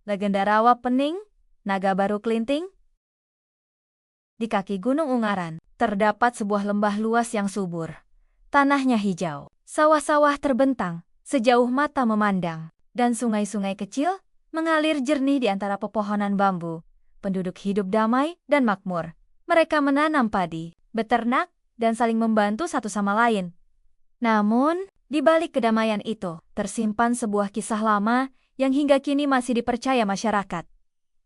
Legenda Rawa Pening, Naga Baru Klinting. Di kaki Gunung Ungaran, terdapat sebuah lembah luas yang subur. Tanahnya hijau, sawah-sawah terbentang, sejauh mata memandang, dan sungai-sungai kecil mengalir jernih di antara pepohonan bambu. Penduduk hidup damai dan makmur. Mereka menanam padi, beternak, dan saling membantu satu sama lain. Namun, di balik kedamaian itu, tersimpan sebuah kisah lama yang hingga kini masih dipercaya masyarakat.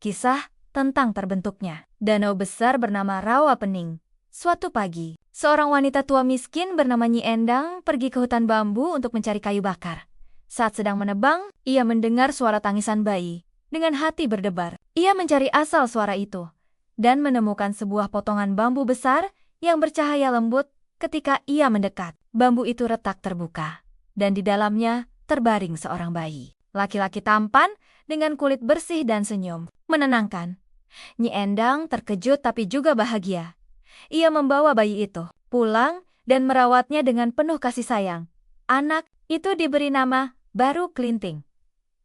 Kisah tentang terbentuknya danau besar bernama Rawa Pening. Suatu pagi, seorang wanita tua miskin bernama Nyi Endang pergi ke hutan bambu untuk mencari kayu bakar. Saat sedang menebang, ia mendengar suara tangisan bayi. Dengan hati berdebar, ia mencari asal suara itu dan menemukan sebuah potongan bambu besar yang bercahaya lembut. Ketika ia mendekat, bambu itu retak terbuka, dan di dalamnya terbaring seorang bayi. Laki-laki tampan dengan kulit bersih dan senyum menenangkan. Nyi Endang terkejut tapi juga bahagia. Ia membawa bayi itu pulang dan merawatnya dengan penuh kasih sayang. Anak itu diberi nama Baru Klinting.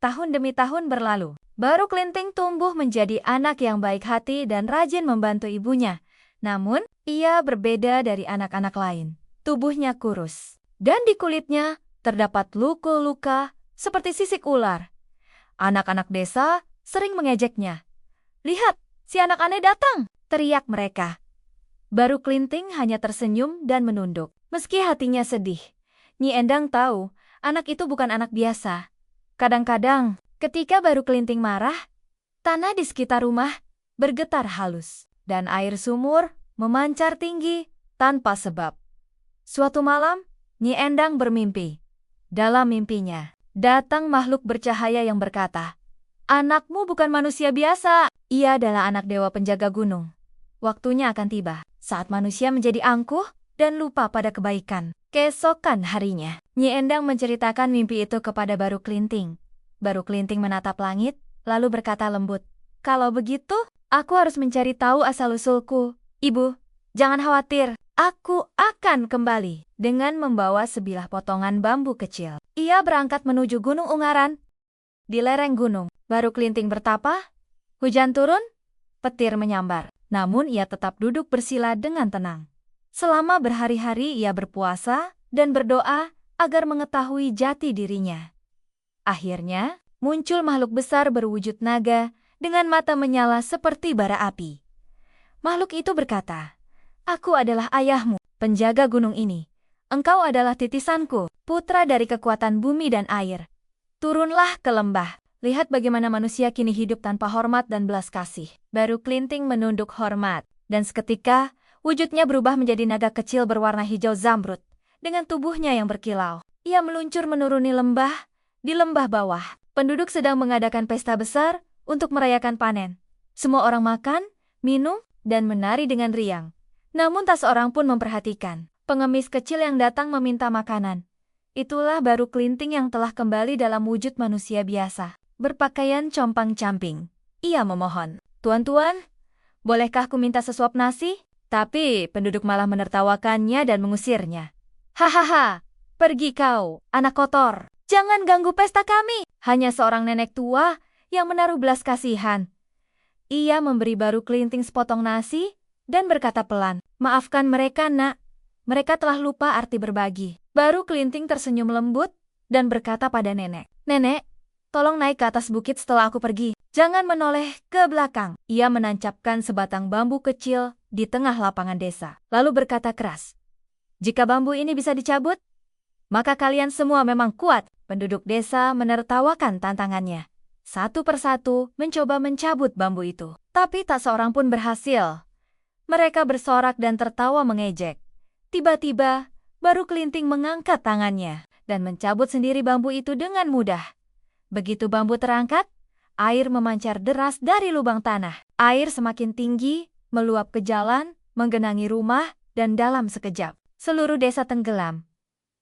Tahun demi tahun berlalu, Baru Klinting tumbuh menjadi anak yang baik hati dan rajin membantu ibunya. Namun, ia berbeda dari anak-anak lain. Tubuhnya kurus, dan di kulitnya terdapat luka-luka seperti sisik ular. Anak-anak desa sering mengejeknya. "Lihat, si anak aneh datang!" teriak mereka. Baru Klinting hanya tersenyum dan menunduk. Meski hatinya sedih, Nyi Endang tahu anak itu bukan anak biasa. Kadang-kadang, ketika Baru Klinting marah, tanah di sekitar rumah bergetar halus, dan air sumur memancar tinggi tanpa sebab. Suatu malam, Nyi Endang bermimpi. Dalam mimpinya, datang makhluk bercahaya yang berkata, "Anakmu bukan manusia biasa, ia adalah anak dewa penjaga gunung. Waktunya akan tiba saat manusia menjadi angkuh dan lupa pada kebaikan." Keesokan harinya, Nyi Endang menceritakan mimpi itu kepada Baru Klinting. Baru Klinting menatap langit, lalu berkata lembut, "Kalau begitu, aku harus mencari tahu asal-usulku. Ibu, jangan khawatir, aku akan kembali." Dengan membawa sebilah potongan bambu kecil, ia berangkat menuju Gunung Ungaran. Di lereng gunung, Baru Klinting bertapa. Hujan turun, petir menyambar, namun ia tetap duduk bersila dengan tenang. Selama berhari-hari ia berpuasa dan berdoa agar mengetahui jati dirinya. Akhirnya, muncul makhluk besar berwujud naga dengan mata menyala seperti bara api. Makhluk itu berkata, "Aku adalah ayahmu, penjaga gunung ini. Engkau adalah titisanku, putra dari kekuatan bumi dan air. Turunlah ke lembah. Lihat bagaimana manusia kini hidup tanpa hormat dan belas kasih." Baru Klinting menunduk hormat, dan seketika wujudnya berubah menjadi naga kecil berwarna hijau zamrud. Dengan tubuhnya yang berkilau, ia meluncur menuruni lembah. Di lembah bawah, penduduk sedang mengadakan pesta besar untuk merayakan panen. Semua orang makan, minum, dan menari dengan riang. Namun tak seorang pun memperhatikan pengemis kecil yang datang meminta makanan. Itulah Baru Klinting yang telah kembali dalam wujud manusia biasa, berpakaian compang-camping. Ia memohon, "Tuan-tuan, bolehkah aku minta sesuap nasi?" Tapi penduduk malah menertawakannya dan mengusirnya. "Hahaha, pergi kau, anak kotor. Jangan ganggu pesta kami." Hanya seorang nenek tua yang menaruh belas kasihan. Ia memberi Baru Klinting sepotong nasi dan berkata pelan, "Maafkan mereka, nak. Mereka telah lupa arti berbagi." Baru Klinting tersenyum lembut dan berkata pada nenek, "Nenek, tolong naik ke atas bukit setelah aku pergi. Jangan menoleh ke belakang." Ia menancapkan sebatang bambu kecil di tengah lapangan desa, lalu berkata keras, "Jika bambu ini bisa dicabut, maka kalian semua memang kuat." Penduduk desa menertawakan tantangannya. Satu persatu mencoba mencabut bambu itu, tapi tak seorang pun berhasil. Mereka bersorak dan tertawa mengejek. Tiba-tiba, Baru Klinting mengangkat tangannya dan mencabut sendiri bambu itu dengan mudah. Begitu bambu terangkat, air memancar deras dari lubang tanah. Air semakin tinggi, meluap ke jalan, menggenangi rumah, dan dalam sekejap, seluruh desa tenggelam.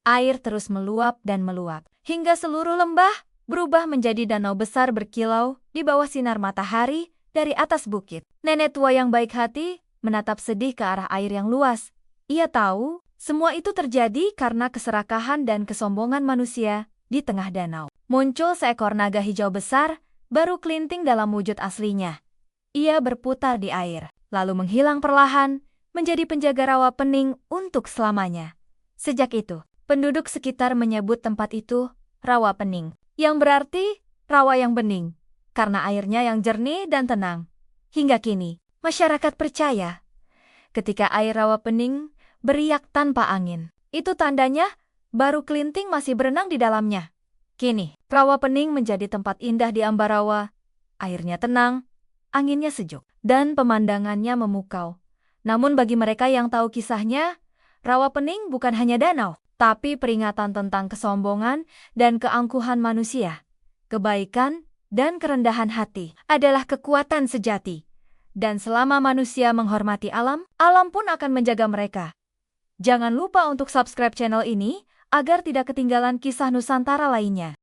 Air terus meluap dan meluap, hingga seluruh lembah berubah menjadi danau besar berkilau di bawah sinar matahari dari atas bukit. Nenek tua yang baik hati menatap sedih ke arah air yang luas. Ia tahu semua itu terjadi karena keserakahan dan kesombongan manusia di tengah danau. Muncul seekor naga hijau besar baru Klinting dalam wujud aslinya. Ia berputar di air, lalu menghilang perlahan, menjadi penjaga rawa pening untuk selamanya. Sejak itu, penduduk sekitar menyebut tempat itu Rawa Pening, yang berarti rawa yang bening, karena airnya yang jernih dan tenang. Hingga kini, masyarakat percaya, ketika air rawa pening beriak tanpa angin, itu tandanya baru Klinting masih berenang di dalamnya. Kini, rawa pening menjadi tempat indah di Ambarawa. Airnya tenang, anginnya sejuk, dan pemandangannya memukau. Namun bagi mereka yang tahu kisahnya, rawa pening bukan hanya danau, tapi peringatan tentang kesombongan dan keangkuhan manusia. Kebaikan dan kerendahan hati adalah kekuatan sejati. Dan selama manusia menghormati alam, alam pun akan menjaga mereka. Jangan lupa untuk subscribe channel ini, agar tidak ketinggalan kisah Nusantara lainnya.